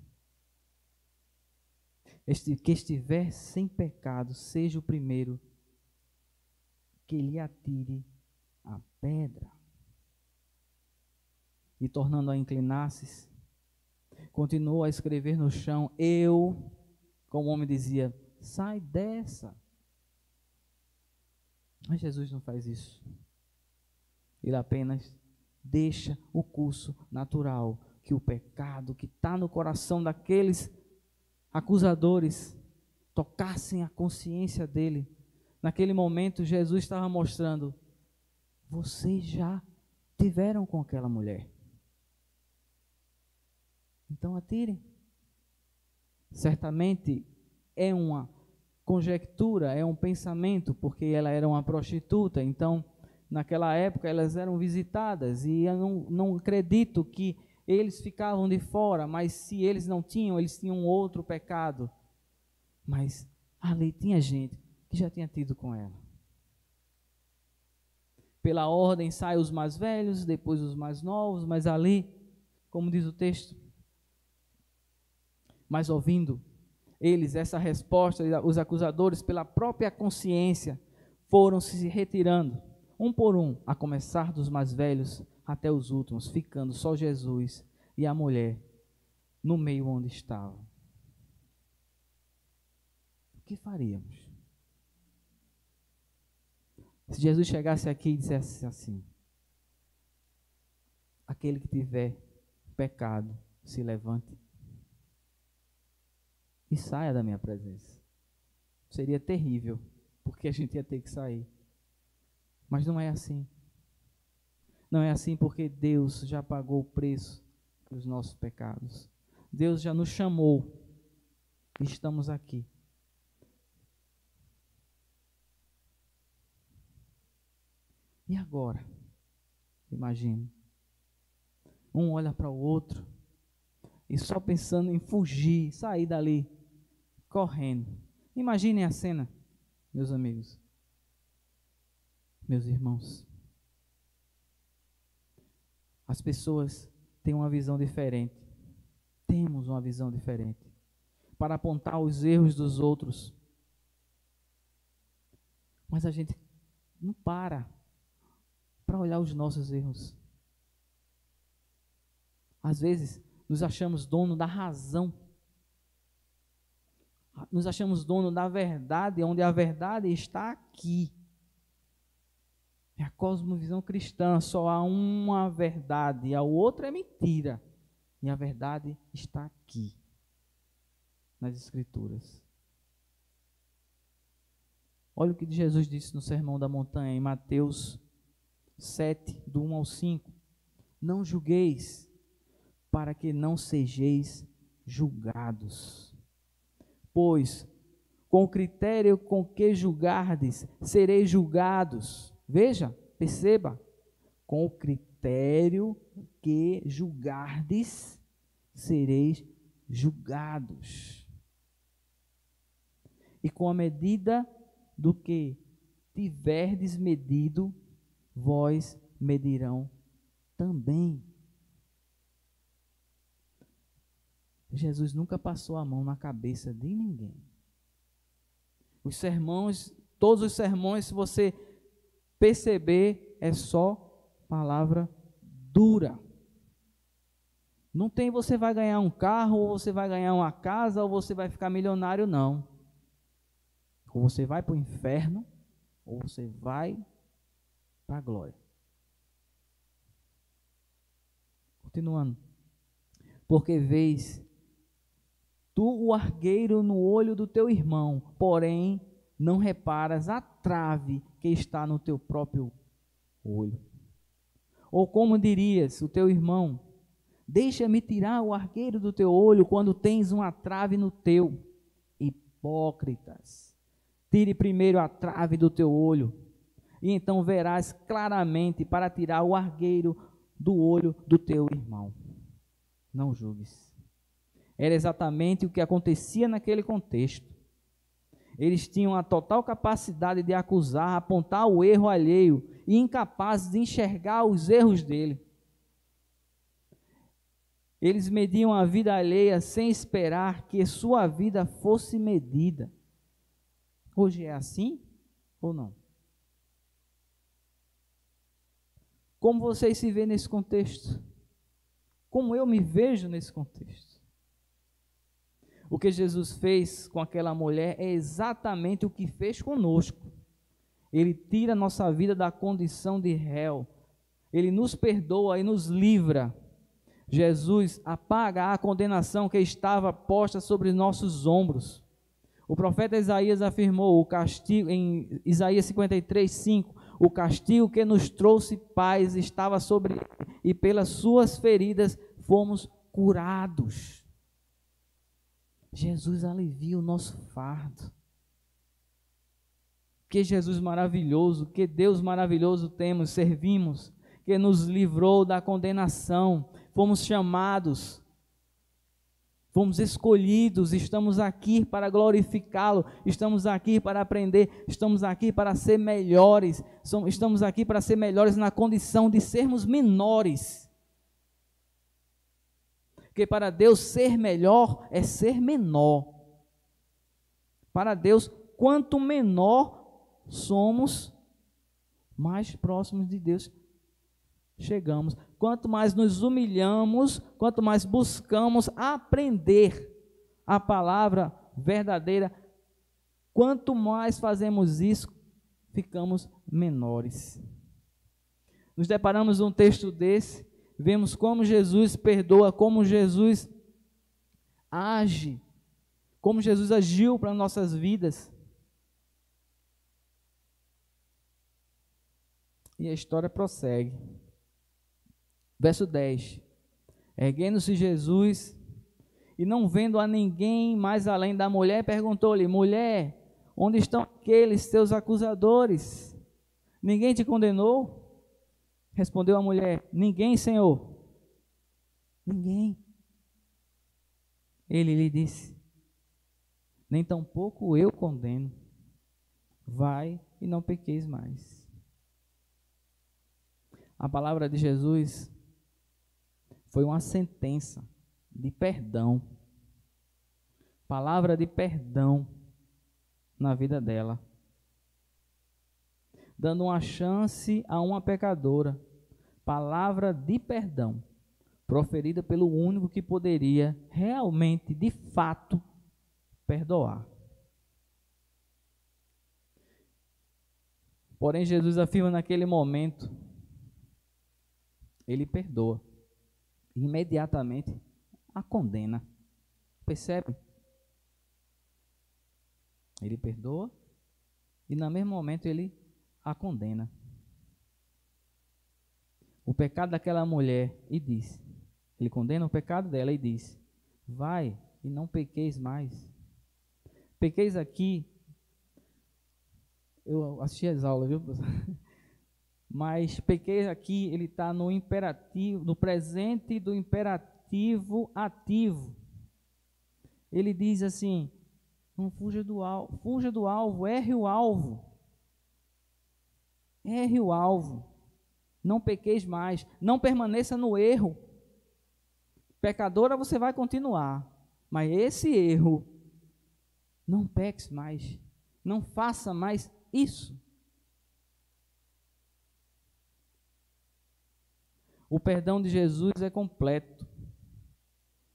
[SPEAKER 4] que estiver sem pecado, seja o primeiro que lhe atire a pedra. E tornando a inclinar-se, continuou a escrever no chão. Eu, como o homem dizia, sai dessa. Mas Jesus não faz isso. Ele apenas deixa o curso natural, que o pecado que está no coração daqueles acusadores tocassem a consciência dele. Naquele momento, Jesus estava mostrando: vocês já tiveram com aquela mulher, então atirem. Certamente é uma conjectura, é um pensamento, porque ela era uma prostituta, então naquela época elas eram visitadas, e eu não acredito que eles ficavam de fora, mas se eles não tinham, eles tinham outro pecado. Mas ali tinha gente que já tinha tido com ela. Pela ordem saem os mais velhos, depois os mais novos, mas ali, como diz o texto, mas ouvindo eles essa resposta, os acusadores, pela própria consciência, foram se retirando, um por um, a começar dos mais velhos até os últimos, ficando só Jesus e a mulher no meio onde estavam. O que faríamos se Jesus chegasse aqui e dissesse assim: aquele que tiver pecado, se levante e saia da minha presença? Seria terrível, porque a gente ia ter que sair. Mas não é assim. Não é assim, porque Deus já pagou o preço dos nossos pecados. Deus já nos chamou e estamos aqui. E agora? Imagine. Um olha para o outro e só pensando em fugir, sair dali, correndo. Imaginem a cena, meus amigos, meus irmãos. As pessoas têm uma visão diferente. Temos uma visão diferente para apontar os erros dos outros. Mas a gente não para olhar os nossos erros. Às vezes, nos achamos dono da razão. Nos achamos dono da verdade, onde a verdade está aqui. É a cosmovisão cristã, só há uma verdade, a outra é mentira. E a verdade está aqui, nas Escrituras. Olha o que Jesus disse no Sermão da Montanha, em Mateus 7, do 1 ao 5. Não julgueis, para que não sejais julgados. Pois, com o critério com que julgardes, sereis julgados. Veja, perceba, com o critério que julgardes, sereis julgados. E com a medida do que tiverdes medido, vós medirão também. Jesus nunca passou a mão na cabeça de ninguém. Os sermões, todos os sermões, se você perceber, é só palavra dura. Não tem você vai ganhar um carro, ou você vai ganhar uma casa, ou você vai ficar milionário, não. Ou você vai para o inferno, ou você vai para a glória. Continuando. Porque vês tu o argueiro no olho do teu irmão, porém não reparas a trave que está no teu próprio olho. Ou como dirias o teu irmão: deixa-me tirar o argueiro do teu olho quando tens uma trave no teu. Hipócritas, tire primeiro a trave do teu olho, e então verás claramente para tirar o argueiro do olho do teu irmão. Não julgues. Era exatamente o que acontecia naquele contexto. Eles tinham a total capacidade de acusar, apontar o erro alheio e incapazes de enxergar os erros dele. Eles mediam a vida alheia sem esperar que sua vida fosse medida. Hoje é assim ou não? Como vocês se veem nesse contexto? Como eu me vejo nesse contexto? O que Jesus fez com aquela mulher é exatamente o que fez conosco. Ele tira nossa vida da condição de réu. Ele nos perdoa e nos livra. Jesus apaga a condenação que estava posta sobre nossos ombros. O profeta Isaías afirmou o castigo, em Isaías 53:5, o castigo que nos trouxe paz estava sobre ele, e pelas suas feridas fomos curados. Jesus alivia o nosso fardo. Que Jesus maravilhoso, que Deus maravilhoso temos, servimos, que nos livrou da condenação. Fomos chamados, fomos escolhidos, estamos aqui para glorificá-lo, estamos aqui para aprender, estamos aqui para ser melhores, estamos aqui para ser melhores na condição de sermos menores. Porque para Deus ser melhor é ser menor. Para Deus, quanto menor somos, mais próximos de Deus chegamos. Quanto mais nos humilhamos, quanto mais buscamos aprender a palavra verdadeira, quanto mais fazemos isso, ficamos menores. Nos deparamos um texto desse, vemos como Jesus perdoa, como Jesus age, como Jesus agiu para nossas vidas. E a história prossegue. Verso 10. Erguendo-se Jesus, e não vendo a ninguém mais além da mulher, perguntou-lhe: mulher, onde estão aqueles teus acusadores? Ninguém te condenou? Respondeu a mulher: ninguém, Senhor. Ninguém. Ele lhe disse: nem tampouco eu condeno. Vai e não pequeis mais. A palavra de Jesus foi uma sentença de perdão, palavra de perdão na vida dela, dando uma chance a uma pecadora, palavra de perdão, proferida pelo único que poderia realmente, de fato, perdoar. Porém, Jesus afirma naquele momento, ele perdoa. Imediatamente a condena. Percebe? Ele perdoa e no mesmo momento ele a condena. O pecado daquela mulher e diz, ele condena o pecado dela e diz: vai e não pequeis mais. Pequeis aqui, eu assisti as aulas, viu? Mas pequeis aqui, ele está no imperativo, no presente do imperativo ativo. Ele diz assim: não fuja do alvo, erre o alvo. Erre o alvo. Não pequeis mais, não permaneça no erro. Pecadora você vai continuar, mas esse erro, não peques mais, não faça mais isso. O perdão de Jesus é completo.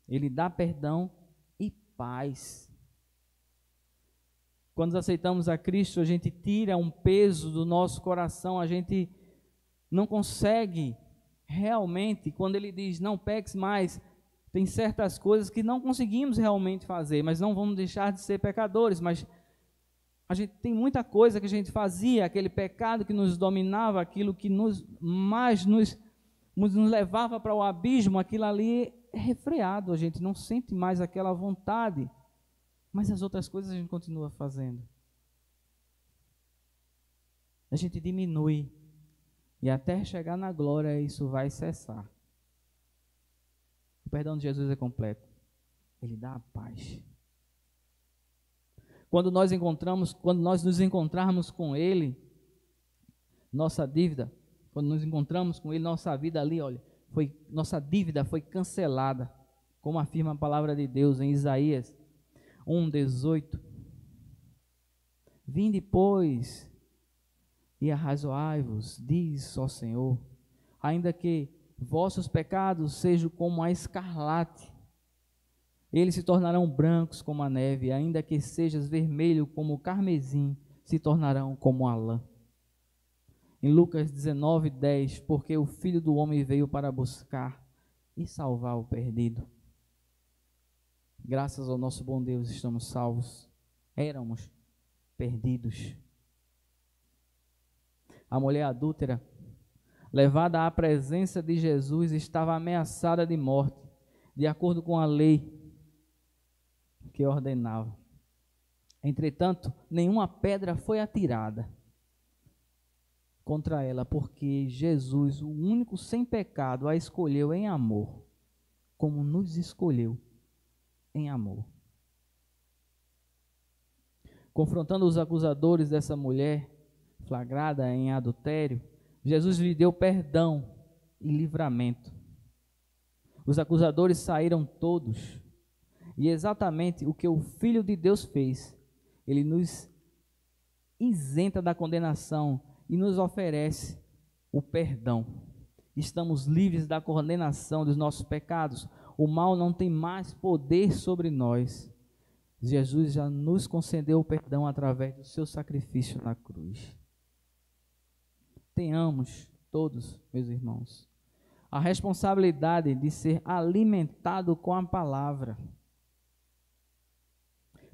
[SPEAKER 4] Ele dá perdão e paz. Quando aceitamos a Cristo, a gente tira um peso do nosso coração, a gente não consegue realmente, quando Ele diz não peques mais, Tem certas coisas que não conseguimos realmente fazer, mas não vamos deixar de ser pecadores. Mas a gente tem muita coisa que a gente fazia, aquele pecado que nos dominava, aquilo que nos levava para o abismo, aquilo ali é refreado, a gente não sente mais aquela vontade, mas as outras coisas a gente continua fazendo. A gente diminui, e até chegar na glória isso vai cessar. O perdão de Jesus é completo, ele dá a paz. Quando nós nos encontrarmos com ele, nossa dívida, quando nos encontramos com ele, nossa vida ali, olha, nossa dívida foi cancelada, como afirma a palavra de Deus em Isaías 1:18. Vinde, pois, e arrazoai-vos, diz ó Senhor, ainda que vossos pecados sejam como a escarlate, eles se tornarão brancos como a neve, ainda que sejas vermelho como o carmesim, se tornarão como a lã. Em Lucas 19:10, porque o Filho do Homem veio para buscar e salvar o perdido. Graças ao nosso bom Deus estamos salvos. Éramos perdidos. A mulher adúltera, levada à presença de Jesus, estava ameaçada de morte, de acordo com a lei que ordenava. Entretanto, nenhuma pedra foi atirada contra ela, porque Jesus, o único sem pecado, a escolheu em amor, como nos escolheu em amor. Confrontando os acusadores dessa mulher flagrada em adultério, Jesus lhe deu perdão e livramento. Os acusadores saíram todos, e exatamente o que o Filho de Deus fez, ele nos isenta da condenação e nos oferece o perdão. Estamos livres da condenação dos nossos pecados. O mal não tem mais poder sobre nós. Jesus já nos concedeu o perdão através do seu sacrifício na cruz. Tenhamos todos, meus irmãos, a responsabilidade de ser alimentado com a palavra,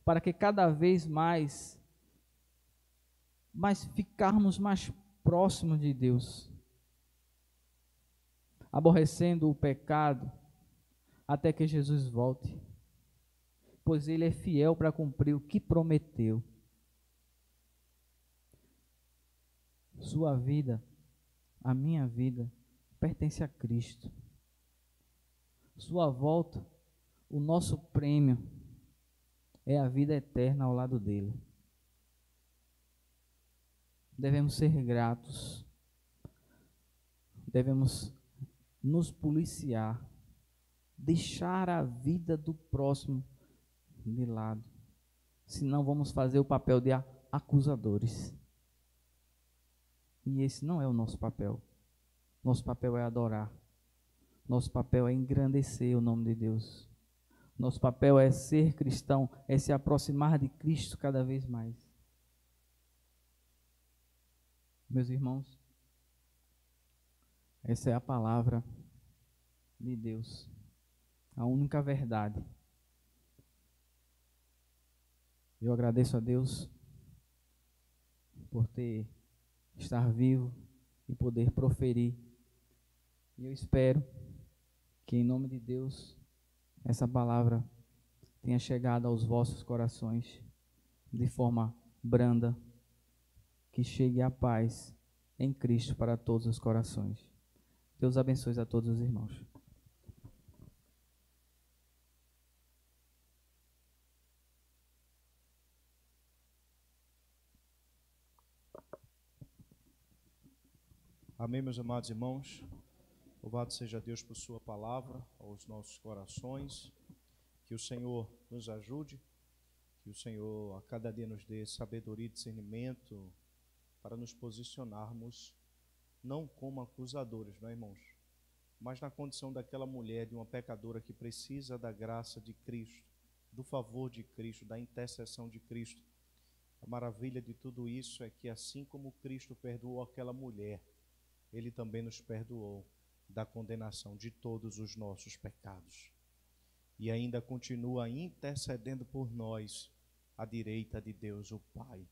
[SPEAKER 4] para que cada vez mais ficarmos mais próximos de Deus, aborrecendo o pecado até que Jesus volte, pois Ele é fiel para cumprir o que prometeu. Sua vida, a minha vida, pertence a Cristo. Sua volta, o nosso prêmio é a vida eterna ao lado dele. Devemos ser gratos, devemos nos policiar, deixar a vida do próximo de lado, senão vamos fazer o papel de acusadores. E esse não é o nosso papel. Nosso papel é adorar. Nosso papel é engrandecer o nome de Deus. Nosso papel é ser cristão, é se aproximar de Cristo cada vez mais. Meus irmãos, essa é a palavra de Deus, a única verdade. Eu agradeço a Deus por estar vivo e poder proferir. E eu espero que, em nome de Deus, essa palavra tenha chegado aos vossos corações de forma branda, que chegue a paz em Cristo para todos os corações. Deus abençoe a todos os irmãos.
[SPEAKER 1] Amém, meus amados irmãos. Louvado seja Deus por sua palavra aos nossos corações. Que o Senhor nos ajude, que o Senhor a cada dia nos dê sabedoria e discernimento para nos posicionarmos não como acusadores, não é, irmãos? Mas na condição daquela mulher, de uma pecadora que precisa da graça de Cristo, do favor de Cristo, da intercessão de Cristo. A maravilha de tudo isso é que assim como Cristo perdoou aquela mulher, Ele também nos perdoou da condenação de todos os nossos pecados. e ainda continua intercedendo por nós à direita de Deus, o Pai.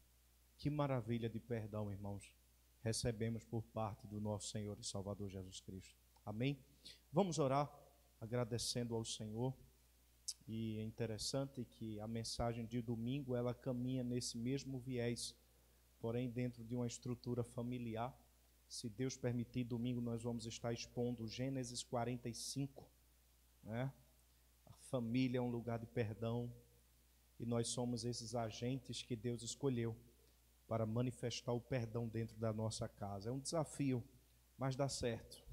[SPEAKER 1] Que maravilha de perdão, irmãos, recebemos por parte do nosso Senhor e Salvador Jesus Cristo. Amém? Vamos orar agradecendo ao Senhor. E é interessante que a mensagem de domingo, ela caminha nesse mesmo viés, porém dentro de uma estrutura familiar. Se Deus permitir, domingo nós vamos estar expondo Gênesis 45, né? A família é um lugar de perdão e nós somos esses agentes que Deus escolheu para manifestar o perdão dentro da nossa casa. É um desafio, mas dá certo.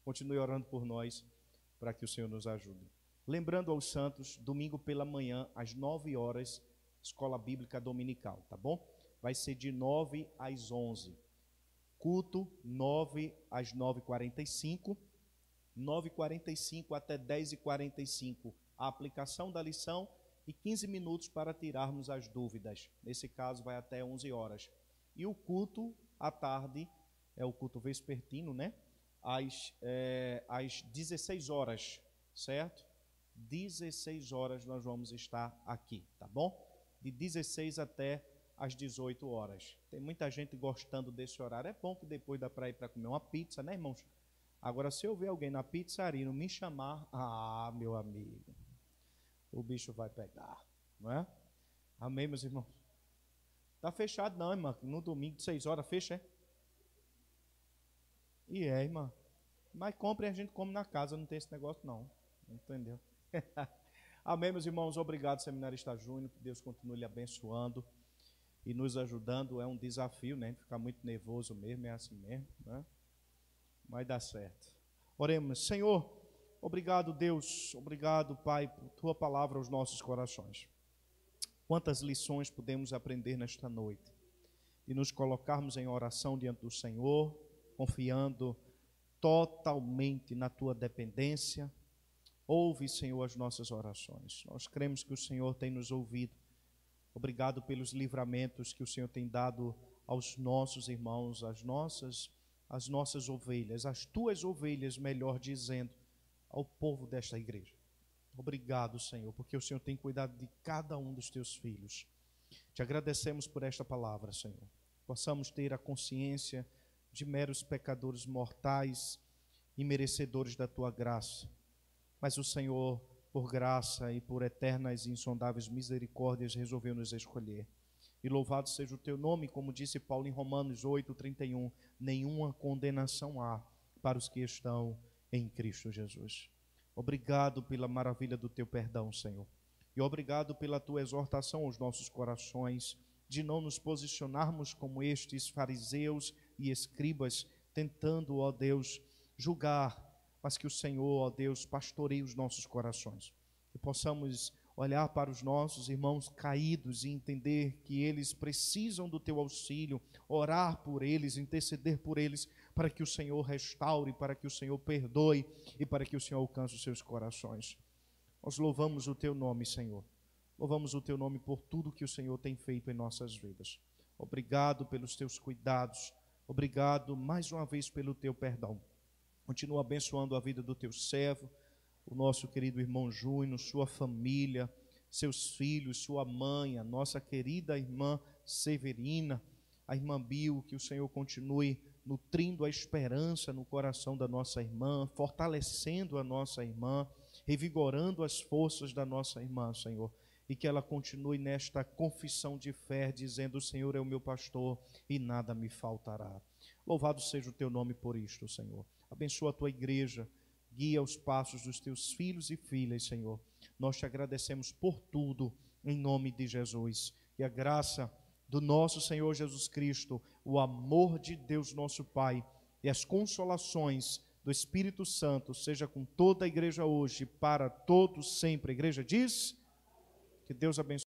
[SPEAKER 1] Continue orando por nós para que o Senhor nos ajude. Lembrando aos santos, domingo pela manhã, às 9 horas, escola bíblica dominical, tá bom? Vai ser de 9 às 11. Culto, 9 às 9h45. 9h45 até 10h45, a aplicação da lição e 15 minutos para tirarmos as dúvidas. Nesse caso, vai até 11 horas. E o culto à tarde, é o culto vespertino, né? Às 16 horas, certo? 16 horas nós vamos estar aqui, tá bom? De 16 até às 18 horas. Tem muita gente gostando desse horário. É bom que depois dá para ir para comer uma pizza, né, irmãos? Agora, se eu ver alguém na pizzaria e não me chamar, meu amigo, o bicho vai pegar, não é? Amém, meus irmãos? Tá fechado não, irmã. No domingo de 6 horas fecha, é? E é, irmã. Mas compre e a gente come na casa, não tem esse negócio não. Entendeu? Amém, meus irmãos. Obrigado, Seminarista Júnior. Que Deus continue lhe abençoando e nos ajudando. É um desafio, né? Ficar muito nervoso mesmo, é assim mesmo, né? Mas dá certo. Oremos. Senhor, obrigado, Deus. Obrigado, Pai, por Tua palavra aos nossos corações. Quantas lições podemos aprender nesta noite. E nos colocarmos em oração diante do Senhor, confiando totalmente na Tua dependência. Ouve, Senhor, as nossas orações. Nós cremos que o Senhor tem nos ouvido. Obrigado pelos livramentos que o Senhor tem dado aos nossos irmãos, às nossas ovelhas, as Tuas ovelhas, melhor dizendo, ao povo desta igreja. Obrigado, Senhor, porque o Senhor tem cuidado de cada um dos Teus filhos. Te agradecemos por esta palavra, Senhor. Possamos ter a consciência de meros pecadores mortais e merecedores da Tua graça. Mas o Senhor, por graça e por eternas e insondáveis misericórdias, resolveu nos escolher. E louvado seja o Teu nome, como disse Paulo em Romanos 8:31, nenhuma condenação há para os que estão em Cristo Jesus. Obrigado pela maravilha do Teu perdão, Senhor. E obrigado pela Tua exortação aos nossos corações, de não nos posicionarmos como estes fariseus e escribas, tentando, ó Deus, julgar, mas que o Senhor, ó Deus, pastoreie os nossos corações. Que possamos olhar para os nossos irmãos caídos e entender que eles precisam do Teu auxílio, orar por eles, interceder por eles, para que o Senhor restaure, para que o Senhor perdoe e para que o Senhor alcance os seus corações. Nós louvamos o Teu nome, Senhor. Louvamos o Teu nome por tudo que o Senhor tem feito em nossas vidas. Obrigado pelos Teus cuidados. Obrigado mais uma vez pelo Teu perdão. Continua abençoando a vida do Teu servo, o nosso querido irmão Júnior, sua família, seus filhos, sua mãe, a nossa querida irmã Severina, a irmã Bill, que o Senhor continue nutrindo a esperança no coração da nossa irmã, fortalecendo a nossa irmã, revigorando as forças da nossa irmã, Senhor, e que ela continue nesta confissão de fé, dizendo: o Senhor é o meu pastor e nada me faltará. Louvado seja o Teu nome por isto, Senhor. Abençoa a Tua igreja, guia os passos dos Teus filhos e filhas, Senhor. Nós Te agradecemos por tudo, em nome de Jesus. E a graça do nosso Senhor Jesus Cristo, o amor de Deus nosso Pai e as consolações do Espírito Santo, seja com toda a igreja hoje, para todos sempre. A igreja diz: que Deus abençoe.